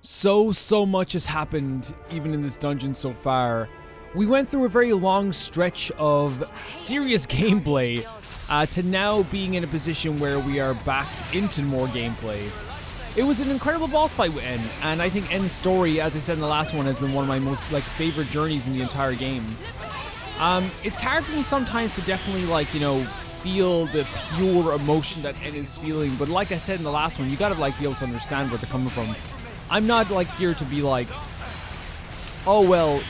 So much has happened even in this dungeon so far. We went through a very long stretch of serious gameplay to now being in a position where we are back into more gameplay. It was an incredible boss fight with N, and I think N's story, as I said in the last one, has been one of my most favorite journeys in the entire game. It's hard for me sometimes to definitely feel the pure emotion that N is feeling, but like I said in the last one, you gotta be able to understand where they're coming from. I'm not here to be oh well,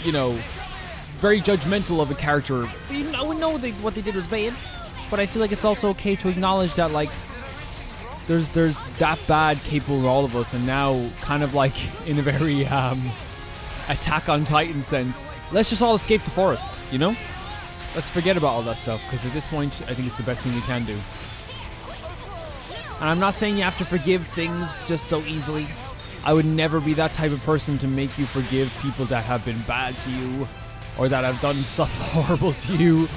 very judgmental of a character. Even I would know what they did was bad, but I feel like it's also okay to acknowledge that there's that bad capable in all of us, and now kind of in a very Attack on Titan sense, let's just all escape the forest, Let's forget about all that stuff, because at this point, I think it's the best thing we can do. And I'm not saying you have to forgive things just so easily. I would never be that type of person to make you forgive people that have been bad to you, or that have done stuff horrible to you.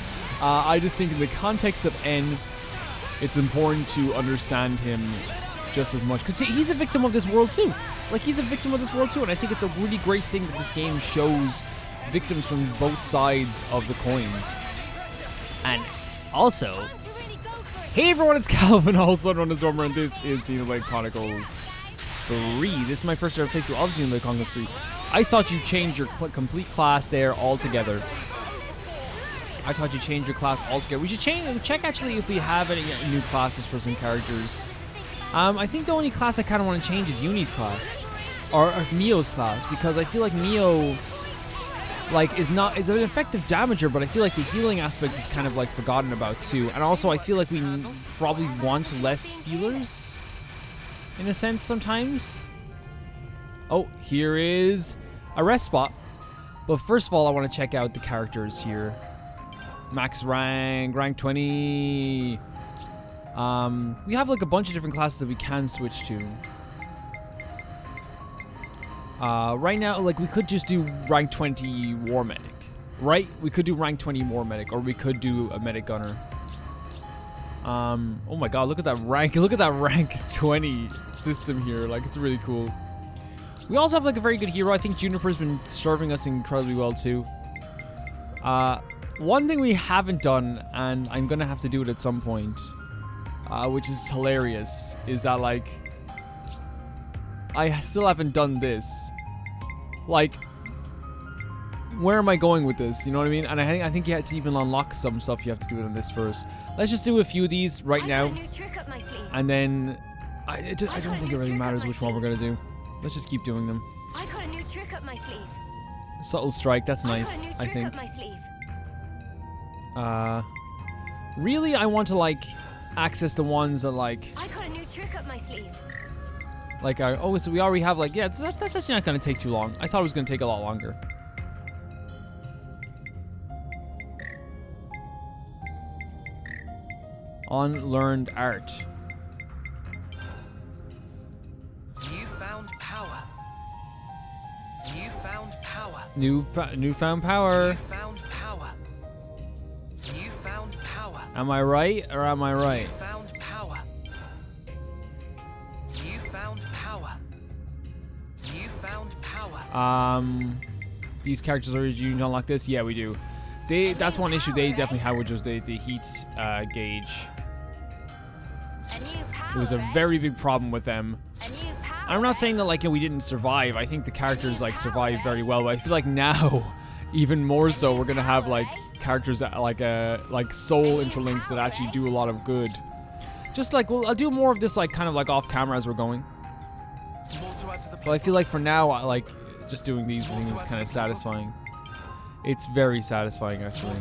I just think in the context of N, it's important to understand him just as much, because he's a victim of this world too. He's a victim of this world too, and I think it's a really great thing that this game shows victims from both sides of the coin. And also, hey everyone, it's Calvin, also known as Romer, and this is Xenoblade Chronicles 3. This is my first ever playthrough of Xenoblade Chronicles 3. I thought you changed your complete class there altogether. I thought you changed your class altogether. We should check actually if we have any new classes for some characters. I think the only class I kind of want to change is Uni's class, or Mio's class, because I feel like Mio is an effective damager, but I feel like the healing aspect is kind of forgotten about too. And also I feel like we probably want less healers in a sense sometimes. Oh, here is a rest spot. But first of all, I want to check out the characters here. Max rank 20. We have a bunch of different classes that we can switch to. Right now, we could just do rank 20 War Medic, right? We could do rank 20 War Medic, or we could do a Medic Gunner. Oh my god, look at that rank. Look at that rank 20 system here. It's really cool. We also have a very good hero. I think Juniper's been serving us incredibly well too. One thing we haven't done, and I'm gonna have to do it at some point, which is hilarious, is that I still haven't done this. Where am I going with this? You know what I mean? And I think you have to even unlock some stuff. You have to do it on this first. Let's just do a few of these right now, and then I don't think it really matters which one we're gonna do. Let's just keep doing them. I got a new trick up my sleeve. Subtle strike. That's nice. I think. Really, I want to access the ones that I got a new trick up my sleeve. Oh, so we already have yeah, so that's actually not gonna take too long. I thought it was gonna take a lot longer. Unlearned art. Newfound power. Newfound power. Newfound power. Newfound power. Newfound power. Am I right or am I right? Newfound power. Newfound power. Newfound power. These characters already do not unlock this. Yeah, we do. That's one issue they definitely had, which was the heat gauge. It was a very big problem with them. I'm not saying that we didn't survive. I think the characters survived very well, but I feel now, even more so, we're gonna have characters that soul interlinks that actually do a lot of good. Just I'll do more of this kind of off camera as we're going. But I feel for now, just doing these things is kind of satisfying. It's very satisfying actually.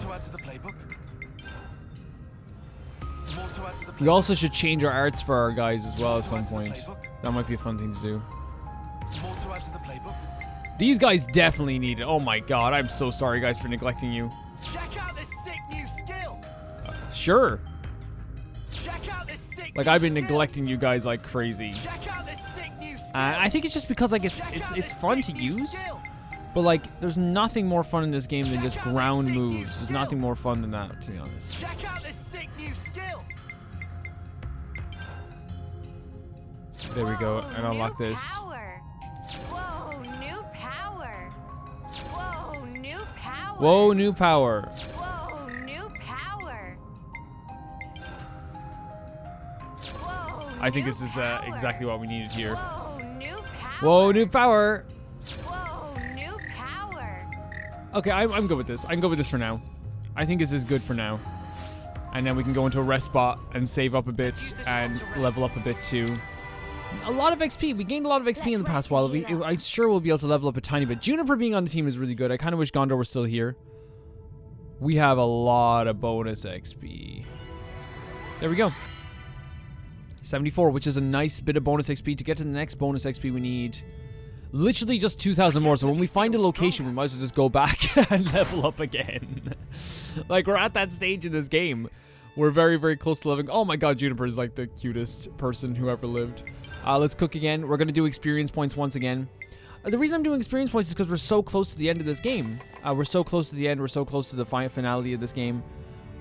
We also should change our arts for our guys as well at some point. That might be a fun thing to do. These guys definitely need it. Oh my god, I'm so sorry guys for neglecting you. Check out this sick new skill. Sure. Check out this sick I've been neglecting you guys like crazy. Check out this sick new skill. I think it's just because it's fun to use. But there's nothing more fun in this game than just ground moves. There's nothing more fun than that, to be honest. Check out this sick new skill. There we go, and unlock this. Power. Whoa. Whoa, new power. Whoa, new power. Whoa, I think new this is power. exactly what we needed here. Whoa, new power. Whoa, new power. Whoa, new power. Okay, I'm good with this. I'm good with this for now. I think this is good for now. And then we can go into a rest spot and save up a bit and level up a bit too. A lot of XP. We gained a lot of XP in the past while. I'm sure we'll be able to level up a tiny bit. Juniper being on the team is really good. I kind of wish Gondor were still here. We have a lot of bonus XP. There we go. 74, which is a nice bit of bonus XP. To get to the next bonus XP, we need literally just 2,000 more. So when we find a location, we might as well just go back and level up again. Like, we're at that stage in this game. We're very, very close to living. Oh my god, Juniper is like the cutest person who ever lived. Let's cook again. We're going to do experience points once again. The reason I'm doing experience points is because we're so close to the end of this game. We're so close to the end. We're so close to the finality of this game.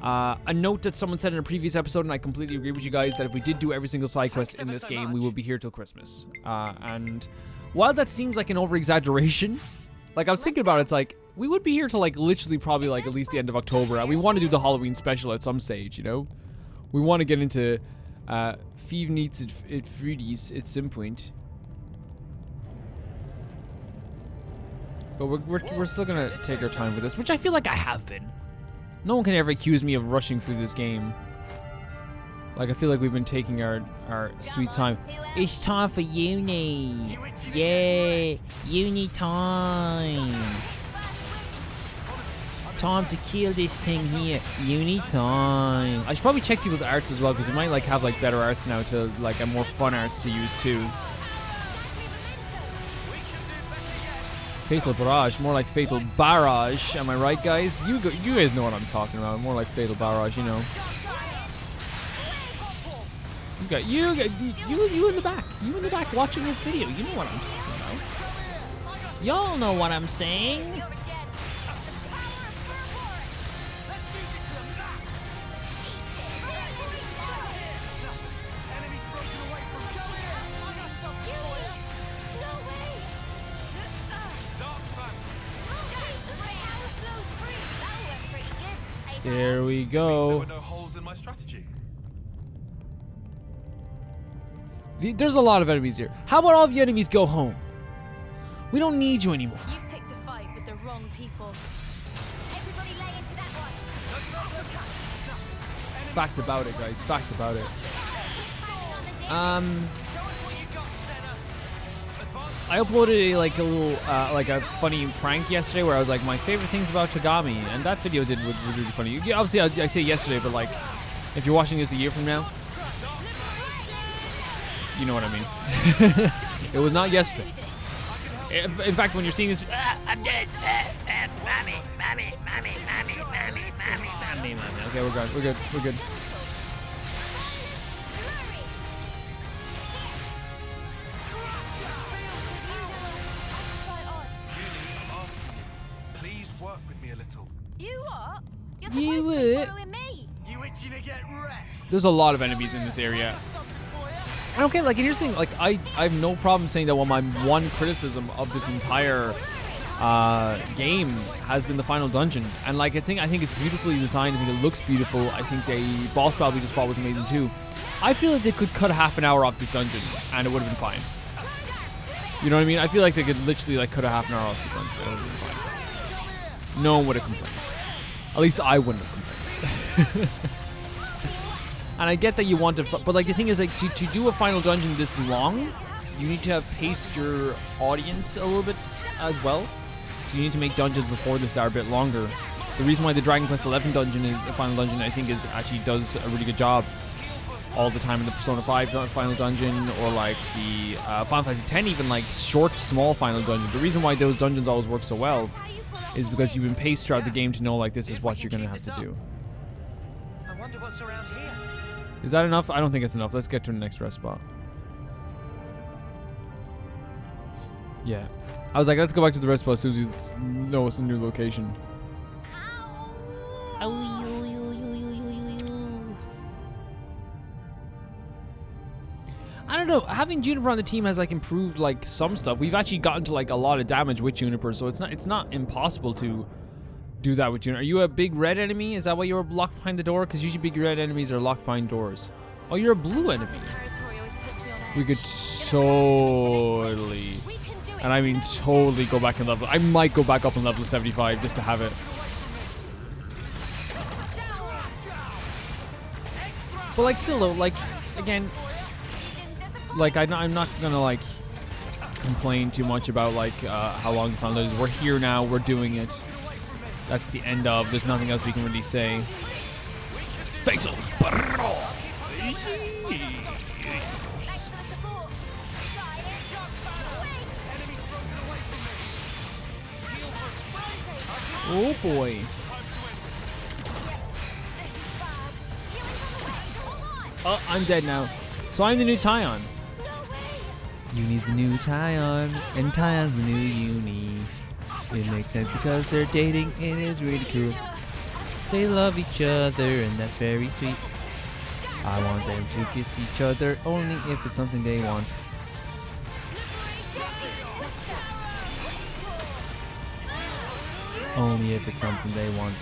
A note that someone said in a previous episode, and I completely agree with you guys, that if we did do every single side quest in this game, we would be here till Christmas. And while that seems like an over-exaggeration, like I was thinking about it, it's like, we would be here till like literally probably like at least the end of October. And we want to do the Halloween special at some stage, you know? We want to get into Five Nights at Freddy's at some point. But we're still gonna take our time with this, which I feel like I have been. No one can ever accuse me of rushing through this game. Like, I feel like we've been taking our sweet time. It's time for uni. Yeah, uni time. Time to kill this thing here. Uni time. I should probably check people's arts as well, because we might like have like better arts now to like a more fun arts to use too. Fatal Barrage, more like Fatal Barrage. Am I right, guys? You guys know what I'm talking about. More like Fatal Barrage, you know. You in the back. You in the back watching this video. You know what I'm talking about. Y'all know what I'm saying. There we go. There were no holes in my strategy. There's a lot of enemies here. How about all of you enemies go home? We don't need you anymore. You've picked a fight with the wrong people. Everybody lay into that one. Fact about it, guys. Fact about it. I uploaded a funny prank yesterday where I was like, my favorite things about Togami, and that video was really funny. Obviously, I say yesterday, but like, if you're watching this a year from now, you know what I mean. It was not yesterday. In fact, when you're seeing this, I'm dead. Mommy. Okay, we're good. Please work with me a little. You what? You're You supposed to be what? following me. You itching to get rest? There's a lot of enemies in this area. And okay, like, here's the thing, like, I have no problem saying that my one criticism of this entire game has been the final dungeon. And like, I think it's beautifully designed. I think it looks beautiful. I think the boss battle we just fought was amazing too. I feel like they could cut half an hour off this dungeon and it would have been fine. You know what I mean? I feel like they could literally like cut a half an hour off this dungeon. It would have been fine. No one would have complained. At least I wouldn't have complained. And I get that you want to, but like the thing is, like, to do a final dungeon this long, you need to have paced your audience a little bit as well. So you need to make dungeons before this that are a bit longer. The reason why the Dragon Quest XI dungeon is the final dungeon, I think, is actually does a really good job all the time in the Persona 5 final dungeon, or like the Final Fantasy X, even like short, small final dungeon. The reason why those dungeons always work so well is because you've been paced throughout the game to know like this is what you're gonna have to do. I wonder what's around here. Is that enough? I don't think it's enough. Let's get to the next rest spot. Yeah. I was like, let's go back to the rest spot as soon as you know it's a new location. I don't know. Having Juniper on the team has like improved like some stuff. We've actually gotten to like a lot of damage with Juniper, so it's not impossible to do that with Juniper. Are you a big red enemy? Is that why you were locked behind the door? Because usually big red enemies are locked behind doors. Oh, you're a blue enemy. We could totally, and I mean totally, go back and level. I might go back up and level 75 just to have it. But like still though, like again, like I'm not gonna like complain too much about like how long the final is. We're here now. We're doing it. That's the end of. There's nothing else we can really say. Fatal. Oh boy. Oh, I'm dead now. So I'm the new Tyon. Uni's the new Tyon, and Tyon's the new Uni. It makes sense because they're dating. It is really cool. They love each other, and that's very sweet. I want them to kiss each other only if it's something they want. Only if it's something they want.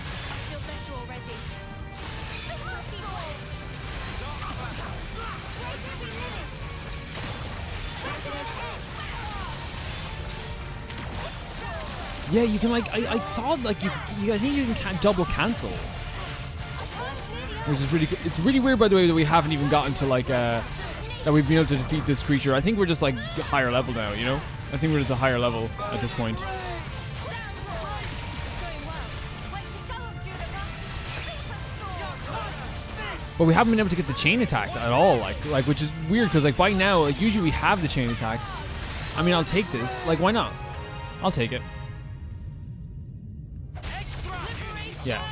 Yeah, you can like, I thought like I think you can double cancel. Which is really good. It's really weird, by the way, that we haven't even gotten to like, that we've been able to defeat this creature. I think we're just like higher level now, you know? I think we're just a higher level at this point. But we haven't been able to get the chain attack at all, like which is weird because like by now, like usually we have the chain attack. I mean, I'll take this. Like, why not? I'll take it. Yeah.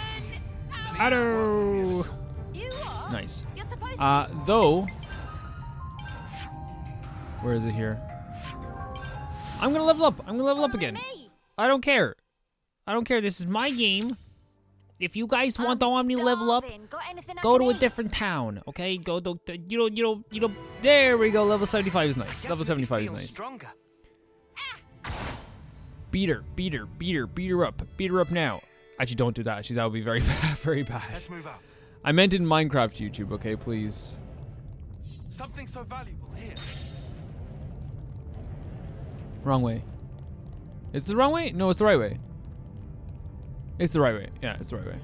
Addo. Nice. Though, where is it here? I'm gonna level up. I'm gonna level up again. I don't care. I don't care. This is my game. If you guys want the Omni level up, go to a different town, okay? Go to, you know, there we go. Level 75 is nice. Level 75 is nice. Beat her up. Beat her up now. Actually, don't do that. Actually, that would be very bad, very bad. Let's move out. I meant in Minecraft YouTube, okay? Please. Something so valuable here. Wrong way. It's the wrong way? No, it's the right way. It's the right way. Yeah, it's the right way.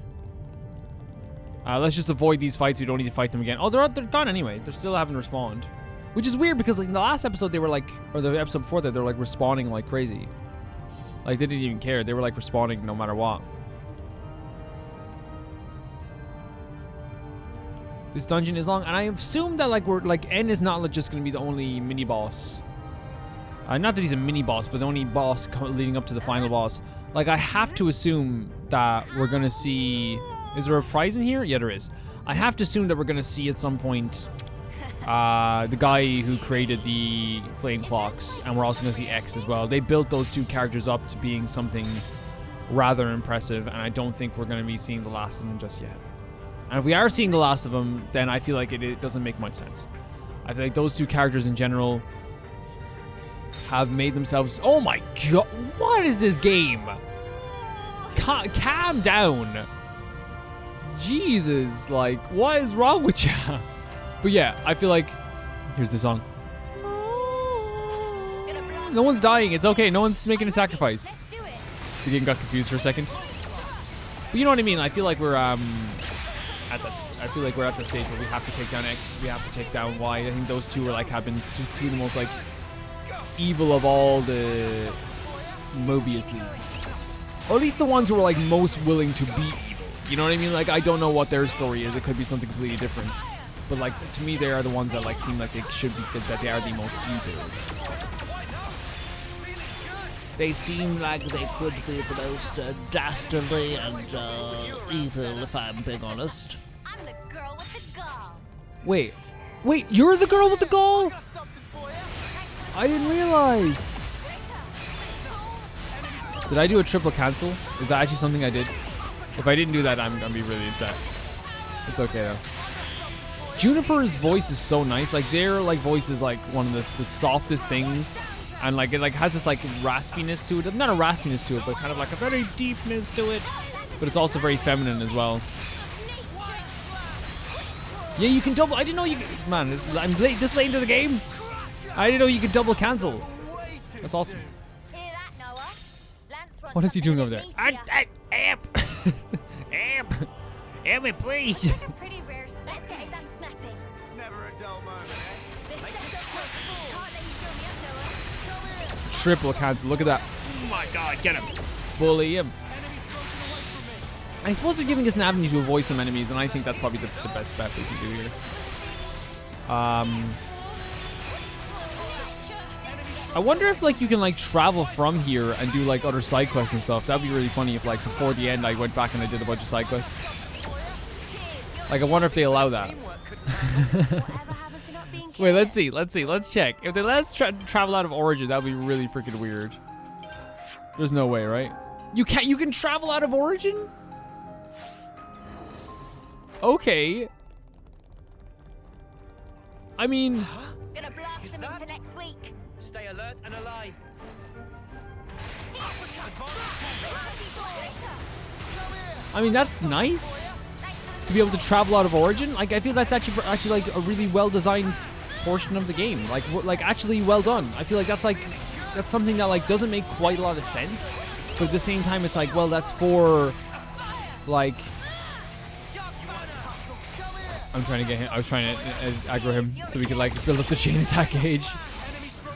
Let's just avoid these fights. We don't need to fight them again. Oh, they're gone anyway. They still haven't respawned. Which is weird because like in the last episode they were like, or the episode before that, they were like respawning like crazy. Like they didn't even care. They were like respawning no matter what. This dungeon is long, and I assume that like N is not just gonna be the only mini boss. Not that he's a mini boss, but the only boss leading up to the final boss. Like I have to assume that we're gonna see. Is there a prize in here? Yeah, there is. I have to assume that we're gonna see at some point the guy who created the flame clocks, and we're also gonna see X as well. They built those two characters up to being something rather impressive, and I don't think we're gonna be seeing the last of them just yet. And if we are seeing the last of them, then I feel like it doesn't make much sense. I feel like those two characters in general have made themselves. Oh my god! What is this game? Calm down. Jesus, like, what is wrong with you? But yeah, I feel like, here's the song. No one's dying, it's okay, no one's making a sacrifice. The game got confused for a second. But you know what I mean, I feel like we're at the stage where we have to take down X, we have to take down Y. I think those two are like, have been two of the most like, evil of all the Mobiuses. Or at least the ones who are like most willing to be evil. You know what I mean? Like, I don't know what their story is. It could be something completely different. But like, to me, they are the ones that like seem like they should be, that they are the most evil. They seem like they could be the most dastardly and evil, if I'm being honest. I'm the girl with the gall. Wait, you're the girl with the gall? I didn't realize. Did I do a triple cancel? Is that actually something I did? If I didn't do that, I'm gonna be really upset. It's okay though. Juniper's voice is so nice. Like their like voice is like one of the softest things, and like it like has this like raspiness to it. Not a raspiness to it, but kind of like a very deepness to it. but it's also very feminine as well. Yeah, you can double. I didn't know you could. Man, I'm late, this late into the game. I didn't know you could double cancel. That's awesome. Hear that, Noah? Lance wants What is he something doing a over bit there? meatier. Amp! Amp! Amp me, please! It's a pretty rare. Let's get it done snappy. Never a dull moment, eh? This setup's not full. Can't let you fill me up, Noah. Come here. Triple cancel. Look at that. Oh my god, get him. Bully him. I suppose they're giving us an avenue to avoid some enemies, and I think that's probably the best bet we can do here. I wonder if like you can like travel from here and do like other side quests and stuff. That'd be really funny if like before the end I went back and I did a bunch of side quests. Like I wonder if they allow that. Whatever happened to not being Wait, let's see. Let's check. If they let us travel out of Origin, that'd be really freaking weird. There's no way, right? You can travel out of Origin? Okay. I mean, Gonna blast them into next week. Stay alert and alive. that's nice to be able to travel out of Origin. Like I feel that's actually like a really well designed portion of the game. Like actually well done. I feel like that's something that like doesn't make quite a lot of sense, but at the same time it's like, well, that's for like I'm trying to get him. I was trying to aggro him so we could like build up the chain attack gauge.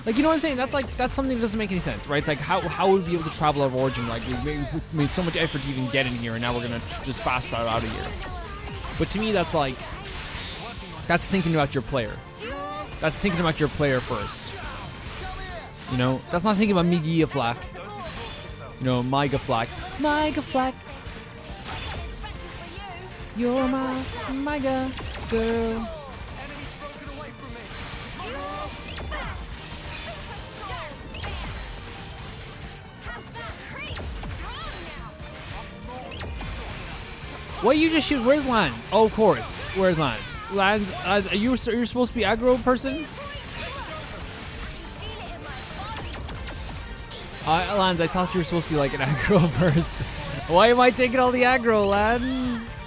Like, you know what I'm saying? That's something that doesn't make any sense, right? It's like how would we be able to travel out of Origin? Like we made so much effort to even get in here, and now we're gonna just fast travel out of here. But to me, that's thinking about your player. That's thinking about your player first. You know, that's not thinking about Migi Flak. You know, Myga Flak. Myga Flak. You're my Myga girl. What you just shoot? Where's Lance? Oh, of course. Where's Lance? Lance, are you supposed to be aggro person? Lance, I thought you were supposed to be like an aggro person. Why am I taking all the aggro, Lance?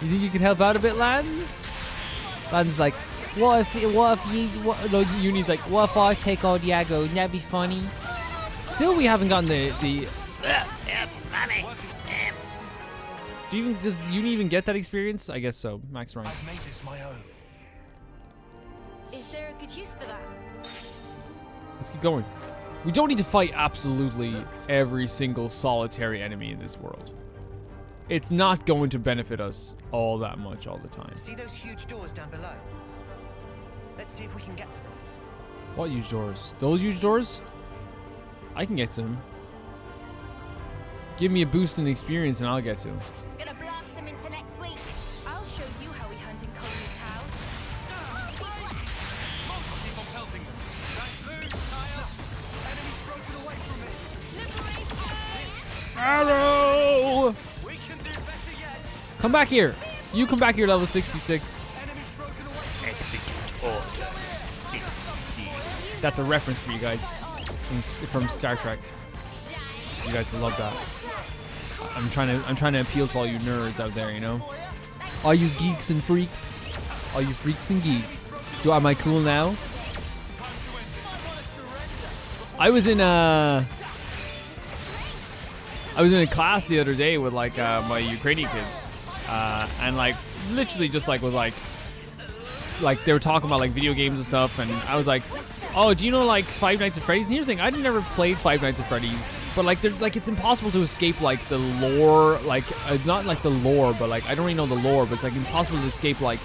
You think you can help out a bit, Lance? Lance is like, Uni's like, what if I take all the aggro? Wouldn't that be funny? Still, we haven't gotten the does Uni even get that experience? I guess so. Max rank. I've made this my own. Is there a good use for that? Let's keep going. We don't need to fight absolutely every single solitary enemy in this world. It's not going to benefit us all that much all the time. See those huge doors down below? Let's see if we can get to them. What huge doors? Those huge doors? I can get to them. Give me a boost in experience and I'll get to them. Gonna blast them into next week. I'll show you how we hunt in Colony Town. Keep on pelting them. That's loose, Kyle. Enemy's broken away from me. Arrow! We can do better yet. Come back here. You come back here, level 66. Enemy's broken away. Execute order 60. That's a reference for you guys. It's from Star Trek. You guys will love that. I'm trying to appeal to all you nerds out there, you know? All you geeks and freaks. All you freaks and geeks. Am I cool now? I was in a class the other day with like my Ukrainian kids. And like literally just like was like they were talking about like video games and stuff, and I was like, oh, do you know like Five Nights at Freddy's? And here's the thing, I'd never played Five Nights at Freddy's, but like it's impossible to escape like the lore, like not like the lore, but like I don't really know the lore, but it's like impossible to escape like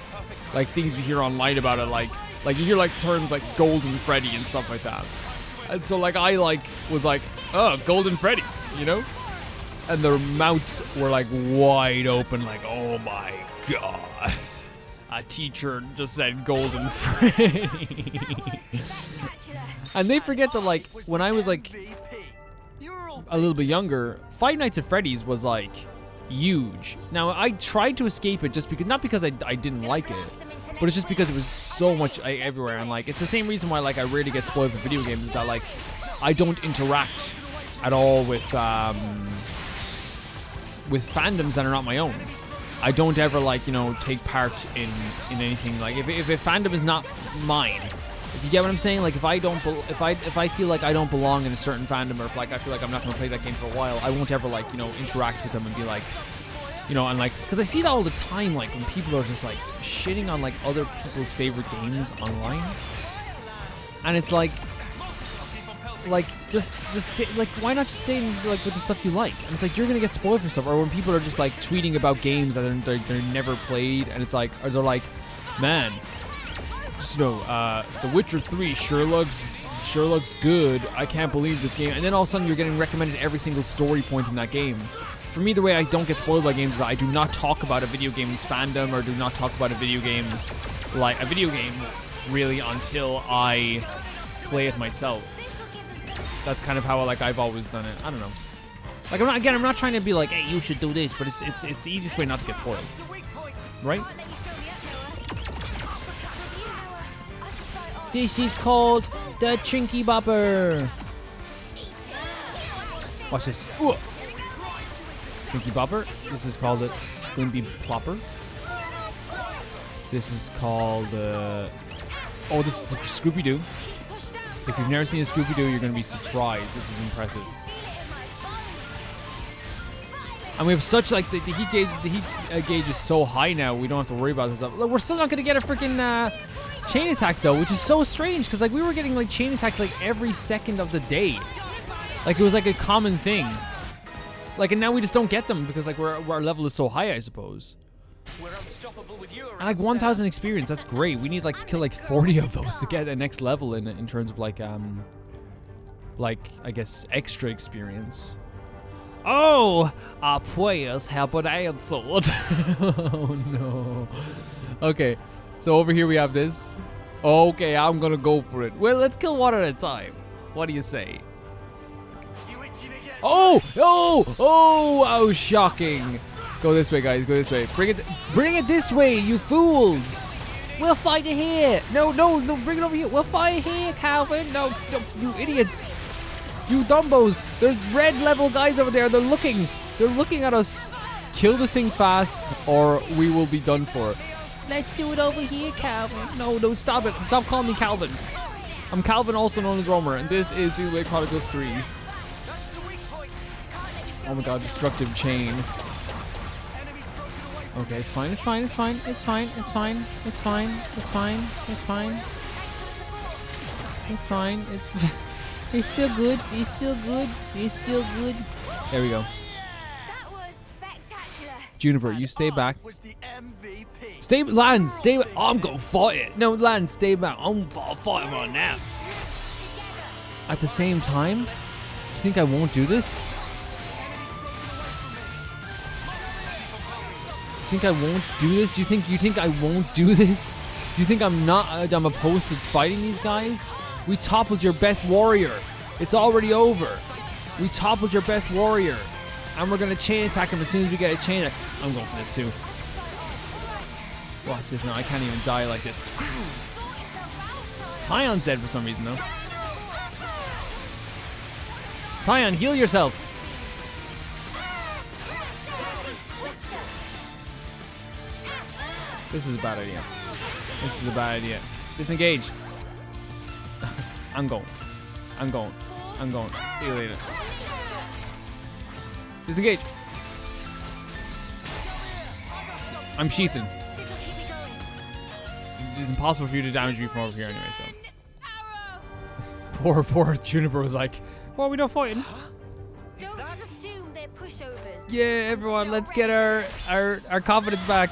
things you hear online about it, like you hear like terms like Golden Freddy and stuff like that. And so like I like was like, oh, Golden Freddy, you know? And their mouths were like wide open, like, oh my god. A teacher just said Golden Freddy. And they forget that like when I was like a little bit younger, Five Nights at Freddy's was like huge. Now I tried to escape it just because, not because I didn't like it, but it's just because it was so much everywhere. And like it's the same reason why like I rarely get spoiled for video games, is that like I don't interact at all with with fandoms that are not my own. I don't ever like, you know, take part in anything. Like if a fandom is not mine, if you get what I'm saying, like if I feel like I don't belong in a certain fandom, or if like I feel like I'm not going to play that game for a while, I won't ever like, you know, interact with them and be like, you know, and like, because I see that all the time, like when people are just like shitting on like other people's favorite games online, and it's like just stay, like, why not just stay in, like with the stuff you like? And it's like you're gonna get spoiled for stuff. Or when people are just like tweeting about games that they're never played, and it's like, or they're like, man, just, you know, The Witcher 3 sure looks good. I can't believe this game. And then all of a sudden you're getting recommended every single story point in that game. For me, the way I don't get spoiled by games is I do not talk about a video game's fandom, or do not talk about a video game really until I play it myself. That's kind of how I've always done it. I don't know. Like I'm not trying to be like, hey, you should do this, but it's the easiest way not to get spoiled, right? This is called the Chinky Bopper. Watch this. Ooh. Chinky Bopper. This is called the Squimpy Plopper. This is called oh, this is the Scooby-Doo. If you've never seen a Scooby-Doo, you're going to be surprised. This is impressive. And we have such, like, the heat gauge is so high now, we don't have to worry about this stuff. Look, we're still not going to get a freaking chain attack, though, which is so strange, because, like, we were getting, like, chain attacks, like, every second of the day. Like, it was, like, a common thing. Like, and now we just don't get them, because, like, our level is so high, I suppose. And like 1,000 experience, that's great. We need like to kill like 40 of those to get a next level in terms of like I guess extra experience. Oh, our players have an iron sword. Oh no. Okay, so over here we have this. Okay, I'm gonna go for it. Well, let's kill one at a time. What do you say? Oh, oh, shocking. Go this way, guys. Go this way. Bring it this way, you fools. We'll fight it here. No, bring it over here. We'll fight it here, Calvin. No, you idiots. You dumbos. There's red level guys over there. They're looking at us. Kill this thing fast, or we will be done for. Let's do it over here, Calvin. No, stop it. Stop calling me Calvin. I'm Calvin, also known as Romer, and this is Xenoblade Chronicles 3. Oh my god, destructive chain. Okay, it's fine. It's fine. It's still good. There we go. That was spectacular. Juniper, you stay back. Lance, stay back. I'm gonna fight it. No, Lance, stay back. I'm fighting right now. At the same time, you think I won't do this? You think I won't do this? You think I won't do this? You think I'm opposed to fighting these guys? We toppled your best warrior. It's already over. We toppled your best warrior. And we're gonna chain attack him as soon as we get a chain attack. I'm going for this too. Watch this now. I can't even die like this. Tyon's dead for some reason though. Tyon, heal yourself. This is a bad idea. Disengage. I'm going. See you later. Disengage. I'm sheathing. It's impossible for you to damage me from over here anyway, so. Poor Juniper was like, well, we're not fighting. Don't assume they're pushovers. Yeah, everyone, let's get our confidence back.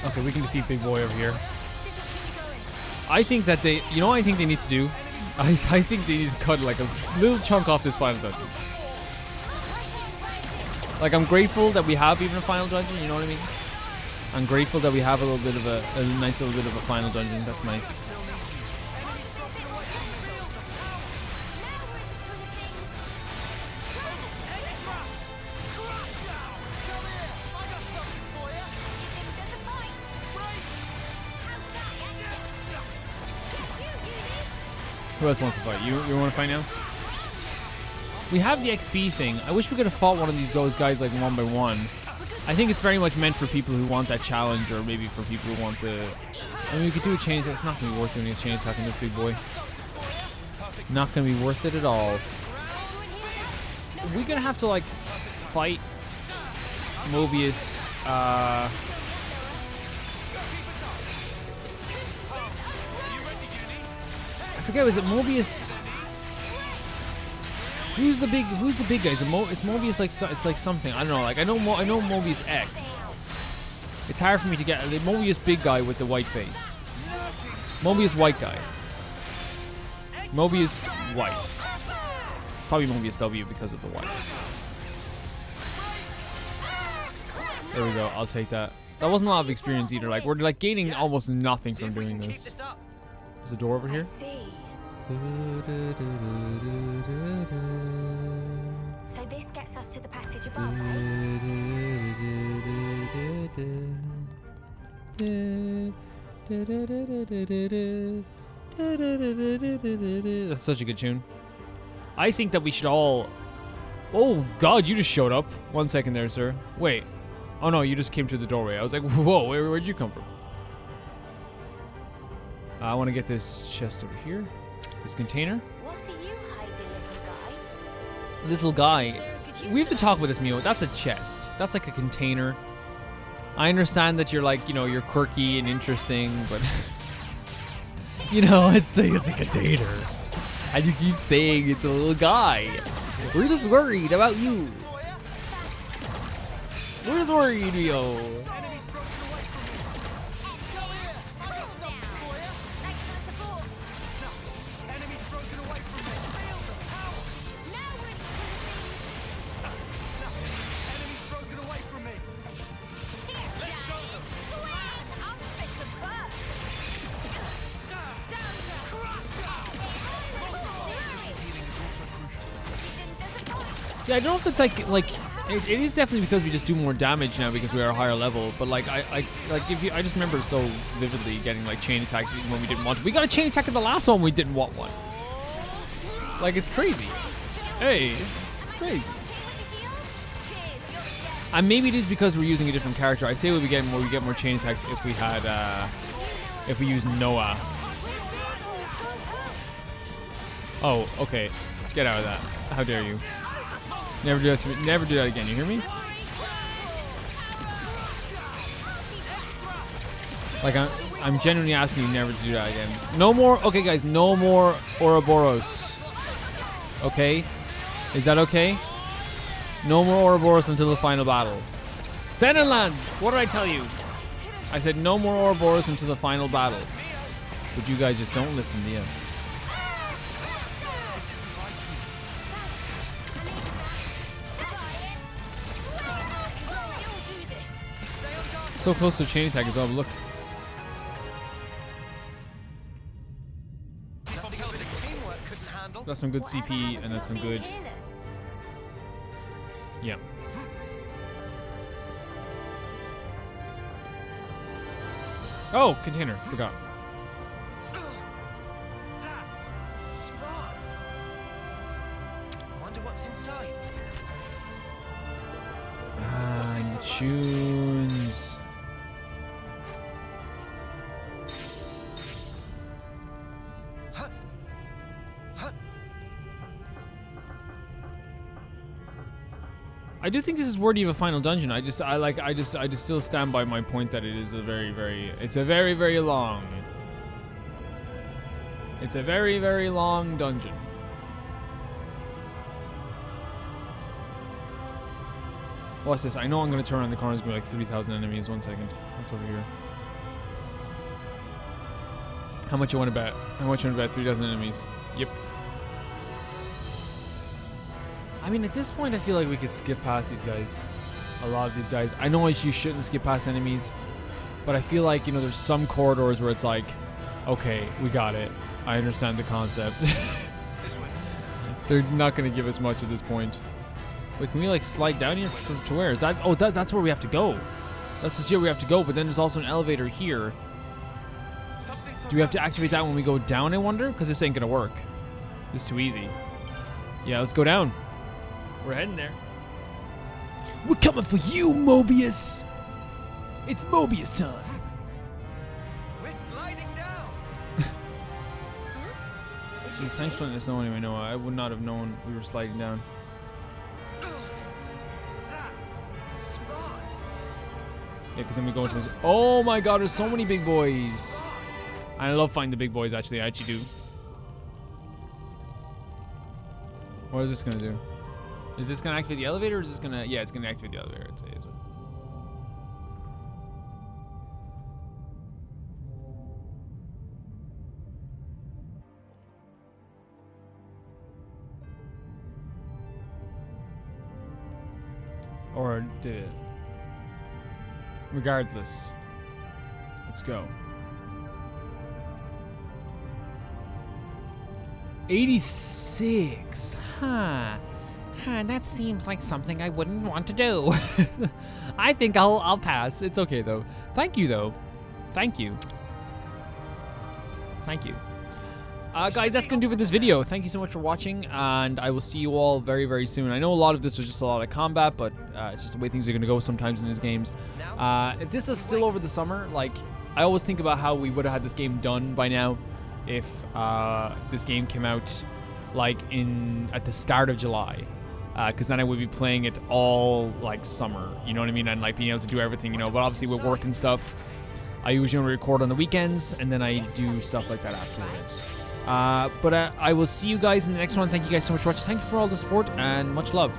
Okay, we can defeat Big Boy over here. I think that they, you know what I think they need to do? I think they need to cut like a little chunk off this final dungeon. Like, I'm grateful that we have even a final dungeon, you know what I mean? I'm grateful that we have a little bit of a nice little bit of a final dungeon. That's nice. Who else wants to fight? You want to fight now? We have the XP thing. I wish we could have fought one of those guys like one by one. I think it's very much meant for people who want that challenge, or maybe for people who want the... I mean, we could do a chain attack. It's not going to be worth doing a chain attack on this big boy. Not going to be worth it at all. We're going to have to, like, fight Mobius. I forget, was it Mobius? Who's the big guy? It's Mobius, like, it's like something. I don't know. Like, I know Mobius X. It's hard for me to get the Mobius big guy with the white face. Mobius white guy. Mobius white. Probably Mobius W because of the white. There we go. I'll take that. That wasn't a lot of experience either. Like, we're like gaining almost nothing from doing this. There's a door over here. So this gets us to the passage above, eh? That's such a good tune. I think that we should all... Oh, God, you just showed up. 1 second there, sir. Wait. Oh, no, you just came through the doorway. I was like, whoa, where'd you come from? I want to get this chest over here. This container. What are you hiding, little guy? Little guy. We have to talk about this, Mio. That's a chest. That's like a container. I understand that you're like, you know, you're quirky and interesting, but... you know, it's a container. And you keep saying it's a little guy. We're just worried about you. We're just worried, Mio. Yeah, I don't know if it's like it is definitely because we just do more damage now because we are a higher level. But like I just remember so vividly getting like chain attacks even when we didn't want to. We got a chain attack in the last one. We didn't want one. Like, it's crazy. Hey, it's crazy. And maybe it is because we're using a different character. I say we get more chain attacks if we had if we use Noah. Oh, okay. Get out of that. How dare you? Never do that to me. Never do that again. You hear me? Like, I'm genuinely asking you never to do that again. No more. Okay, guys. No more Ouroboros. Okay? Is that okay? No more Ouroboros until the final battle. Xenolands! What did I tell you? I said no more Ouroboros until the final battle. But you guys just don't listen to you. So close to a chain attack as well, but look. That's some good CP, and that's some good... Yeah. Oh, container. Forgot. Spots. Wonder what's inside. Tunes. I do think this is worthy of a final dungeon. I just still stand by my point that it is a very long. It's a very long dungeon. What's this? I know I'm gonna turn around the corner. There's gonna be like 3,000 enemies. 1 second. What's over here? How much you want to bet? How much you want to bet? 3,000 enemies. Yep. I mean, at this point, I feel like we could skip past these guys. A lot of these guys. I know you shouldn't skip past enemies, but I feel like, you know, there's some corridors where it's like, okay, we got it. I understand the concept. This way. They're not going to give us much at this point. Wait, can we like slide down here to where? Is that? Oh, that's where we have to go. That's the where we have to go, but then there's also an elevator here. Do we have to activate that when we go down, I wonder? Because this ain't going to work. It's too easy. Yeah, let's go down. We're heading there. We're coming for you, Mobius. It's Mobius time. We're sliding down. Jeez, thanks for letting us know anyway, Noah. I would not have known we were sliding down. That smarts. Yeah, because then we go into this. Oh my god, there's so many big boys. I love finding the big boys, actually. I actually do. What is this going to do? Is this going to activate the elevator, or is this going to... Yeah, it's going to activate the elevator, I'd say. Is it? Or did it? Regardless. Let's go. 86. Huh. That seems like something I wouldn't want to do. I think I'll pass. It's okay though. Thank you though. Thank you. Thank you. Guys, that's gonna do for this video. Thank you so much for watching, and I will see you all very, very soon. I know a lot of this was just a lot of combat, but it's just the way things are gonna go sometimes in these games. If this is still over the summer, like, I always think about how we would have had this game done by now if this game came out like at the start of July, because then I would be playing it all like summer, you know what I mean, and like being able to do everything, you know. But obviously with work and stuff, I usually only record on the weekends, and then I do stuff like that afterwards. But I will see you guys in the next one. Thank you guys so much for watching. Thank you for all the support, and much love.